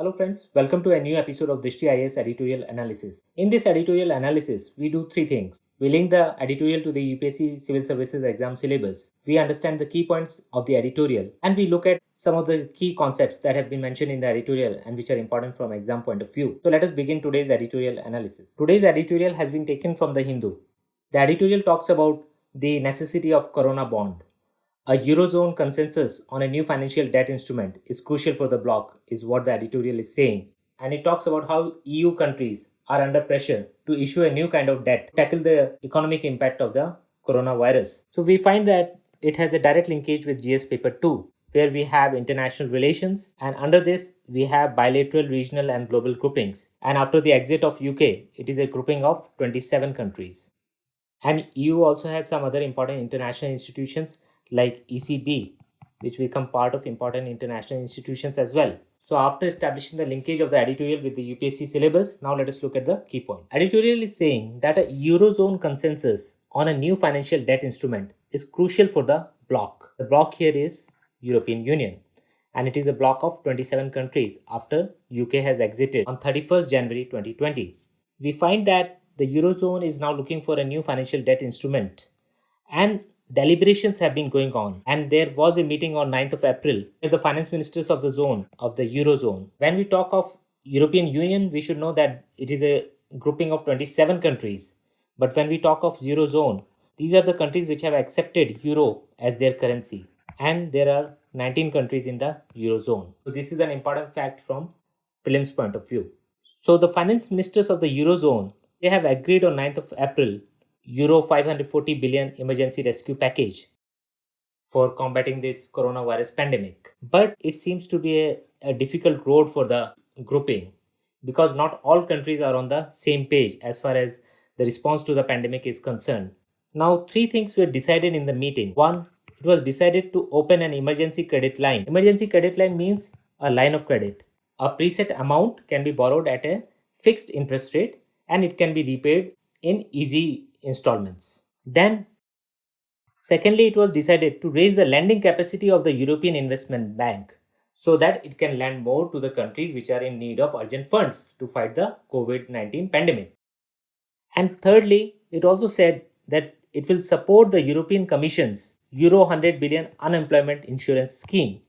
Hello friends, welcome to a new episode of Drishti IAS Editorial Analysis. In this editorial analysis, we do three things. We link the editorial to the UPSC Civil Services exam syllabus. We understand the key points of the editorial and we look at some of the key concepts that have been mentioned in the editorial and which are important from exam point of view. So let us begin today's editorial analysis. Today's editorial has been taken from the Hindu. The editorial talks about the necessity of Corona bond. A Eurozone consensus on a new financial debt instrument is crucial for the bloc, is what the editorial is saying. And it talks about how EU countries are under pressure to issue a new kind of debt to tackle the economic impact of the coronavirus. So we find that it has a direct linkage with GS paper 2, where we have international relations, and under this we have bilateral, regional and global groupings. And after the exit of UK, it is a grouping of 27 countries. And EU also has some other important international institutions like ECB, which become part of important international institutions as well. So after establishing the linkage of the editorial with the UPSC syllabus, now let us look at the key points. Editorial is saying that a Eurozone consensus on a new financial debt instrument is crucial for the bloc. The bloc here is European Union, and it is a bloc of 27 countries after UK has exited on 31st January 2020. We find that the Eurozone is now looking for a new financial debt instrument, and deliberations have been going on, and there was a meeting on 9th of April with the finance ministers of the zone, of the Eurozone. When we talk of European Union, we should know that it is a grouping of 27 countries. But when we talk of Eurozone, these are the countries which have accepted Euro as their currency. And there are 19 countries in the Eurozone. So this is an important fact from prelims point of view. So the finance ministers of the Eurozone, they have agreed on 9th of April Euro 540 billion emergency rescue package for combating this coronavirus pandemic. But it seems to be a difficult road for the grouping because not all countries are on the same page as far as the response to the pandemic is concerned. Now, three things were decided in the meeting. One, it was decided to open an emergency credit line. Emergency credit line means a line of credit. A preset amount can be borrowed at a fixed interest rate and it can be repaid in easy installments. Then, secondly, it was decided to raise the lending capacity of the European Investment Bank so that it can lend more to the countries which are in need of urgent funds to fight the COVID-19 pandemic. And thirdly, it also said that it will support the European Commission's Euro 100 billion unemployment insurance scheme.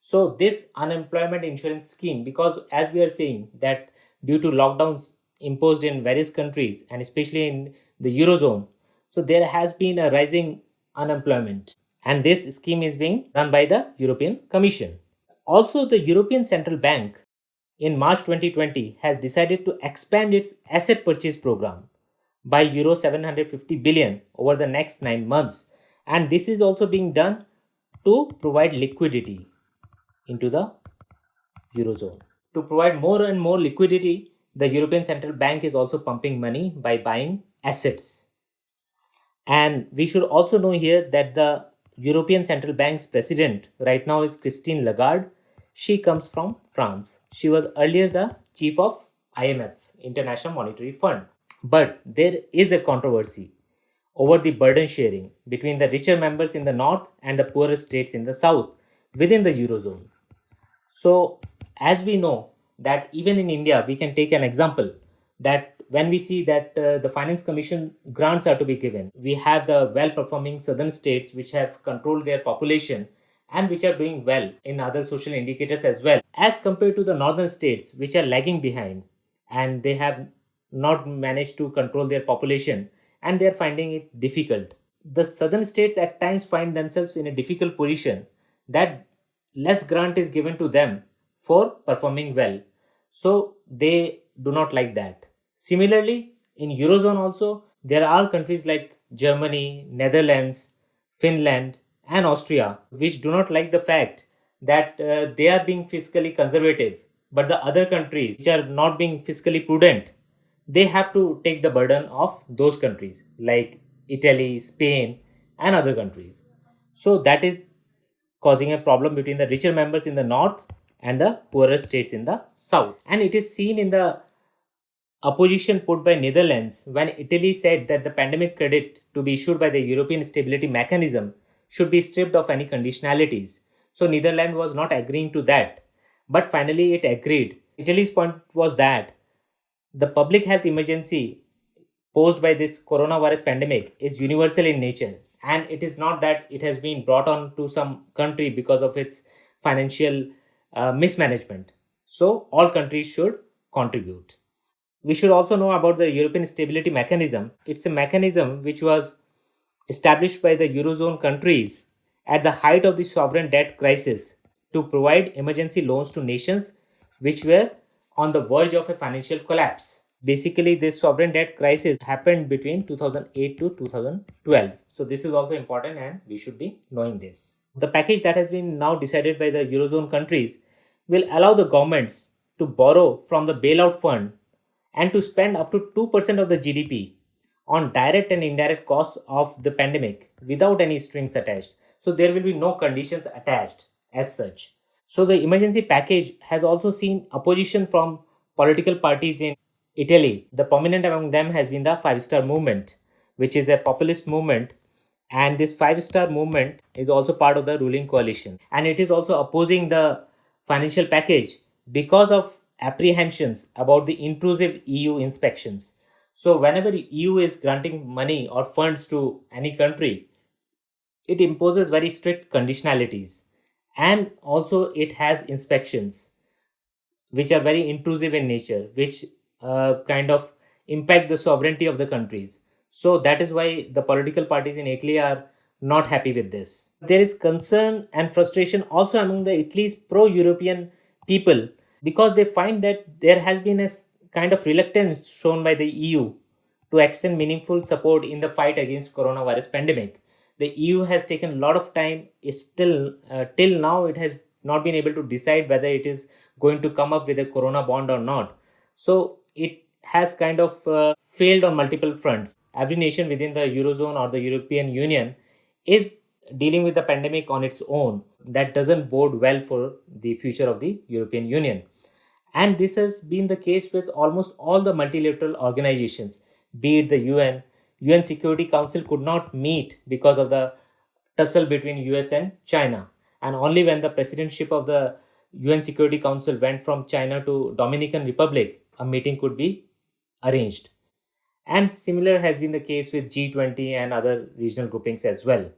So this unemployment insurance scheme, because as we are saying that due to lockdowns imposed in various countries and especially in the Eurozone, so there has been a rising unemployment, and this scheme is being run by the European Commission. Also, the European Central Bank in March 2020 has decided to expand its asset purchase program by Euro 750 billion over the next 9 months, and this is also being done to provide liquidity into the Eurozone. To provide more and more liquidity, the European Central Bank is also pumping money by buying assets. And we should also know here that the European Central Bank's president right now is Christine Lagarde. She comes from France. She was earlier the chief of IMF, International Monetary Fund. But there is a controversy over the burden sharing between the richer members in the north and the poorer states in the south within the Eurozone. So, as we know that even in India, we can take an example that when we see that the Finance Commission grants are to be given, we have the well-performing southern states which have controlled their population and which are doing well in other social indicators as well, as compared to the northern states which are lagging behind and they have not managed to control their population and they are finding it difficult. The southern states at times find themselves in a difficult position that less grant is given to them for performing well. So they do not like that. Similarly, in Eurozone also, there are countries like Germany, Netherlands, Finland and Austria which do not like the fact that they are being fiscally conservative, but the other countries which are not being fiscally prudent, they have to take the burden of those countries like Italy, Spain and other countries. So that is causing a problem between the richer members in the north and the poorer states in the south. And it is seen in the opposition put by Netherlands when Italy said that the pandemic credit to be issued by the European Stability Mechanism should be stripped of any conditionalities. So Netherlands was not agreeing to that. But finally it agreed Italy's point was that the public health emergency posed by this coronavirus pandemic is universal in nature, and it is not that it has been brought on to some country because of its financial mismanagement. So all countries should contribute. We should also know about the European Stability Mechanism. It's a mechanism which was established by the Eurozone countries at the height of the sovereign debt crisis to provide emergency loans to nations which were on the verge of a financial collapse. Basically, this sovereign debt crisis happened between 2008 to 2012. So, this is also important and we should be knowing this. The package that has been now decided by the Eurozone countries will allow the governments to borrow from the bailout fund and to spend up to 2% of the GDP on direct and indirect costs of the pandemic without any strings attached. So there will be no conditions attached as such. So the emergency package has also seen opposition from political parties in Italy. The prominent among them has been the Five Star Movement, which is a populist movement. And this Five Star Movement is also part of the ruling coalition. And it is also opposing the financial package because of apprehensions about the intrusive EU inspections. So whenever EU is granting money or funds to any country, it imposes very strict conditionalities, and also it has inspections which are very intrusive in nature, which kind of impact the sovereignty of the countries. So that is why the political parties in Italy are not happy with this. There is concern and frustration also among the Italy's pro-European people because they find that there has been a kind of reluctance shown by the EU to extend meaningful support in the fight against coronavirus pandemic. The EU has taken a lot of time. It's still till now it has not been able to decide whether it is going to come up with a corona bond or not. So it has kind of failed on multiple fronts. Every nation within the Eurozone or the European Union is dealing with the pandemic on its own. That doesn't bode well for the future of the European Union. And this has been the case with almost all the multilateral organizations, be it the UN Security Council could not meet because of the tussle between US and China. And only when the presidentship of the UN Security Council went from China to Dominican Republic, a meeting could be arranged. And similar has been the case with G20 and other regional groupings as well.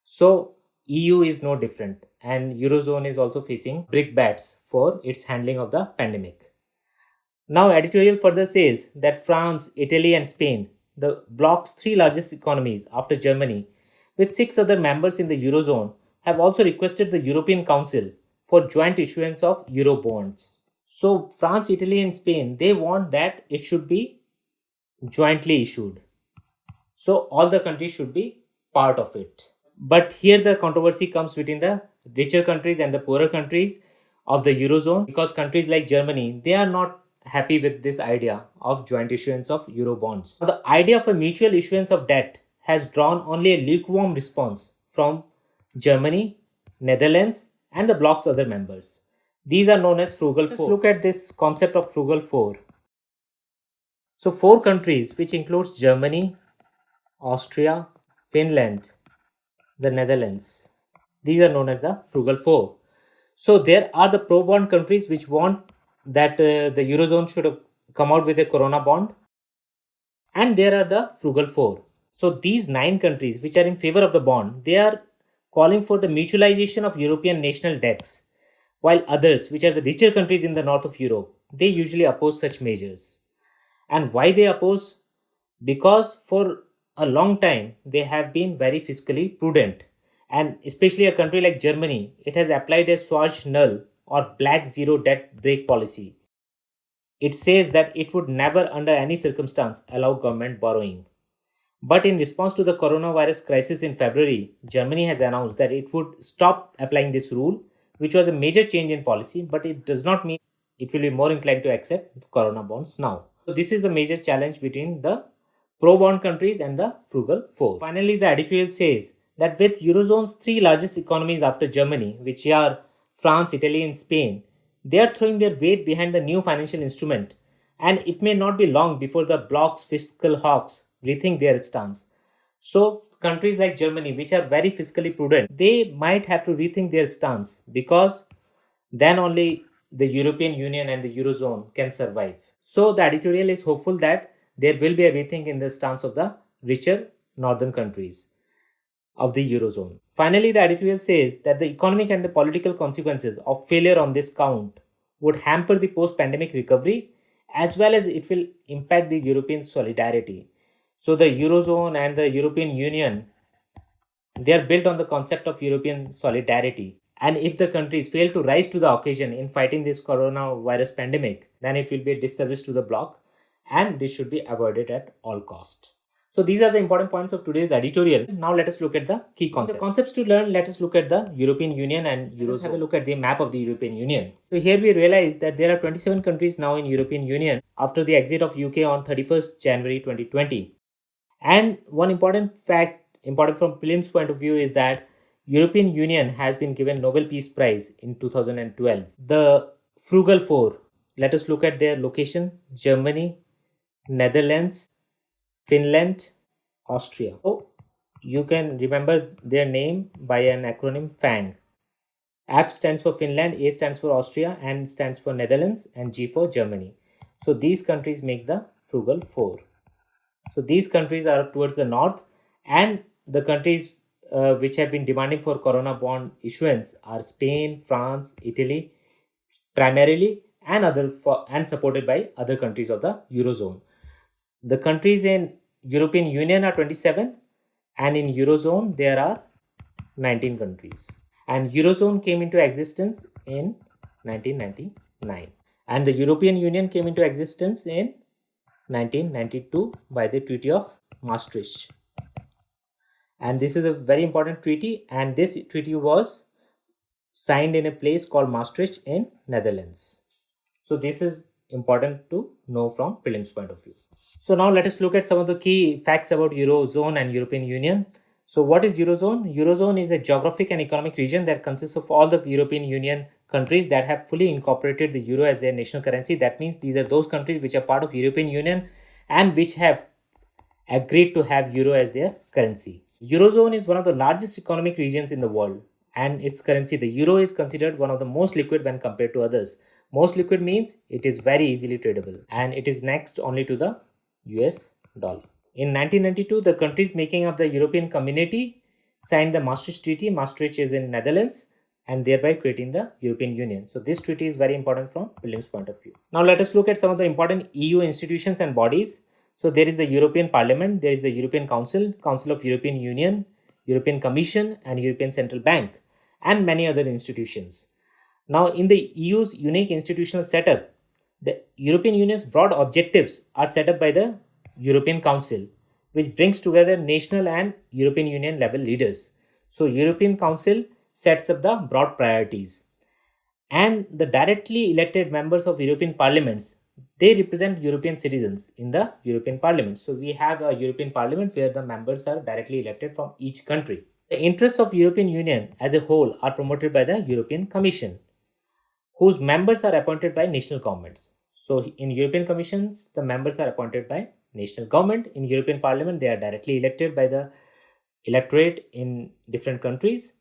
So EU is no different, and Eurozone is also facing brickbats for its handling of the pandemic. Now, editorial further says that France, Italy, and Spain, the bloc's three largest economies after Germany, with six other members in the Eurozone, have also requested the European Council for joint issuance of Eurobonds. So, France, Italy, and Spain, they want that it should be jointly issued. So, all the countries should be part of it. But here the controversy comes between the richer countries and the poorer countries of the Eurozone, because countries like Germany, they are not happy with this idea of joint issuance of Eurobonds. Now, the idea of a mutual issuance of debt has drawn only a lukewarm response from Germany, Netherlands, and the bloc's other members. These are known as Frugal Four. Let's look at this concept of Frugal Four. So, four countries, which includes Germany, Austria, Finland, the Netherlands. These are known as the Frugal Four. So there are the pro-bond countries which want that the Eurozone should come out with a corona bond. And there are the Frugal Four. So these 9 countries which are in favor of the bond, they are calling for the mutualization of European national debts. While others, which are the richer countries in the north of Europe, they usually oppose such measures. And why they oppose? Because for a long time they have been very fiscally prudent, and especially a country like Germany, it has applied a Schwarz null or black zero debt break policy. It says that it would never under any circumstance allow government borrowing. But in response to the coronavirus crisis in February, Germany has announced that it would stop applying this rule, which was a major change in policy, but it does not mean it will be more inclined to accept corona bonds now. So this is the major challenge between the pro-bond countries and the Frugal Four. Finally, the editorial says that with Eurozone's 3 largest economies after Germany, which are France, Italy, and Spain, they are throwing their weight behind the new financial instrument, and it may not be long before the bloc's fiscal hawks rethink their stance. So, countries like Germany, which are very fiscally prudent, they might have to rethink their stance, because then only the European Union and the Eurozone can survive. So the editorial is hopeful that there will be a rethink in the stance of the richer northern countries of the Eurozone. Finally, the editorial says that the economic and the political consequences of failure on this count would hamper the post-pandemic recovery, as well as it will impact the European solidarity. So the Eurozone and the European Union, they are built on the concept of European solidarity. And if the countries fail to rise to the occasion in fighting this coronavirus pandemic, then it will be a disservice to the bloc, and this should be avoided at all cost. So these are the important points of today's editorial. Now let us look at the key concepts. The concepts to learn, let us look at the European Union and Eurozone. Let's have a look at the map of the European Union. So here we realize that there are 27 countries now in European Union after the exit of UK on 31st January 2020. And one important fact, important from prelims point of view, is that European Union has been given Nobel Peace Prize in 2012. The Frugal Four, let us look at their location: Germany, Netherlands, Finland, Austria. So you can remember their name by an acronym FANG. F stands for Finland, A stands for Austria, N stands for Netherlands, and G for Germany. So these countries make the Frugal Four. So these countries are towards the north, and the countries which have been demanding for corona bond issuance are Spain, France, Italy, primarily, and supported by other countries of the Eurozone. The countries in European Union are 27, and in Eurozone there are 19 countries. And Eurozone came into existence in 1999, and the European Union came into existence in 1992 by the Treaty of Maastricht. And this is a very important treaty, and this treaty was signed in a place called Maastricht in Netherlands. So this is important to know from prelims point of view. So now let us look at some of the key facts about Eurozone and European Union. So what is Eurozone? Eurozone is a geographic and economic region that consists of all the European Union countries that have fully incorporated the euro as their national currency. That means these are those countries which are part of European Union and which have agreed to have euro as their currency. Eurozone is one of the largest economic regions in the world, and its currency, the euro, is considered one of the most liquid when compared to others. Most liquid means it is very easily tradable, and it is next only to the US dollar. In 1992, the countries making up the European Community signed the Maastricht Treaty. Maastricht is in Netherlands, and thereby creating the European Union. So this treaty is very important from prelims point of view. Now let us look at some of the important EU institutions and bodies. So there is the European Parliament, there is the European Council, Council of European Union, European Commission, and European Central Bank, and many other institutions. Now in the EU's unique institutional setup, the European Union's broad objectives are set up by the European Council, which brings together national and European Union level leaders. So European Council sets up the broad priorities, and the directly elected members of European parliaments, they represent European citizens in the European Parliament. So we have a European Parliament where the members are directly elected from each country. The interests of European Union as a whole are promoted by the European Commission, whose members are appointed by national governments. So in European Commissions, the members are appointed by national government. In European Parliament, they are directly elected by the electorate in different countries.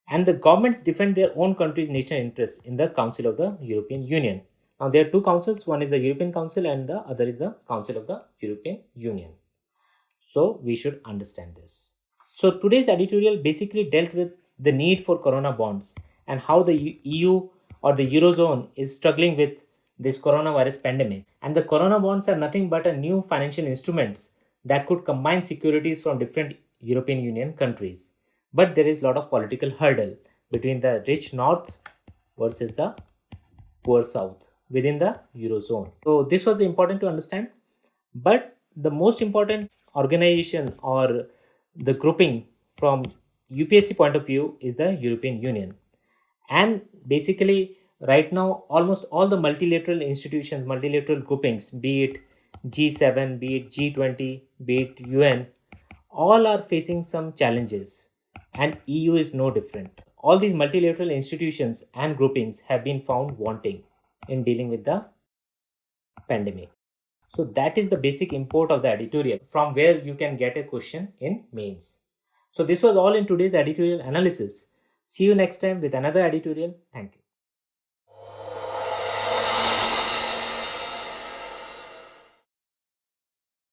And the governments defend their own country's national interests in the Council of the European Union. Now there are two councils, one is the European Council and the other is the Council of the European Union. So we should understand this. So today's editorial basically dealt with the need for corona bonds and how the EU or the Eurozone is struggling with this coronavirus pandemic. And the corona bonds are nothing but a new financial instruments that could combine securities from different European Union countries. But there is a lot of political hurdle between the rich north versus the poor south within the Eurozone. So this was important to understand. But the most important organization or the grouping from UPSC point of view is the European Union. And basically right now almost all the multilateral institutions, multilateral groupings, be it G7, be it G20, be it UN, all are facing some challenges, and EU is no different. All these multilateral institutions and groupings have been found wanting in dealing with the pandemic. So that is the basic import of the editorial, from where you can get a question in mains. So this was all in today's editorial analysis. See you next time with another editorial. Thank you.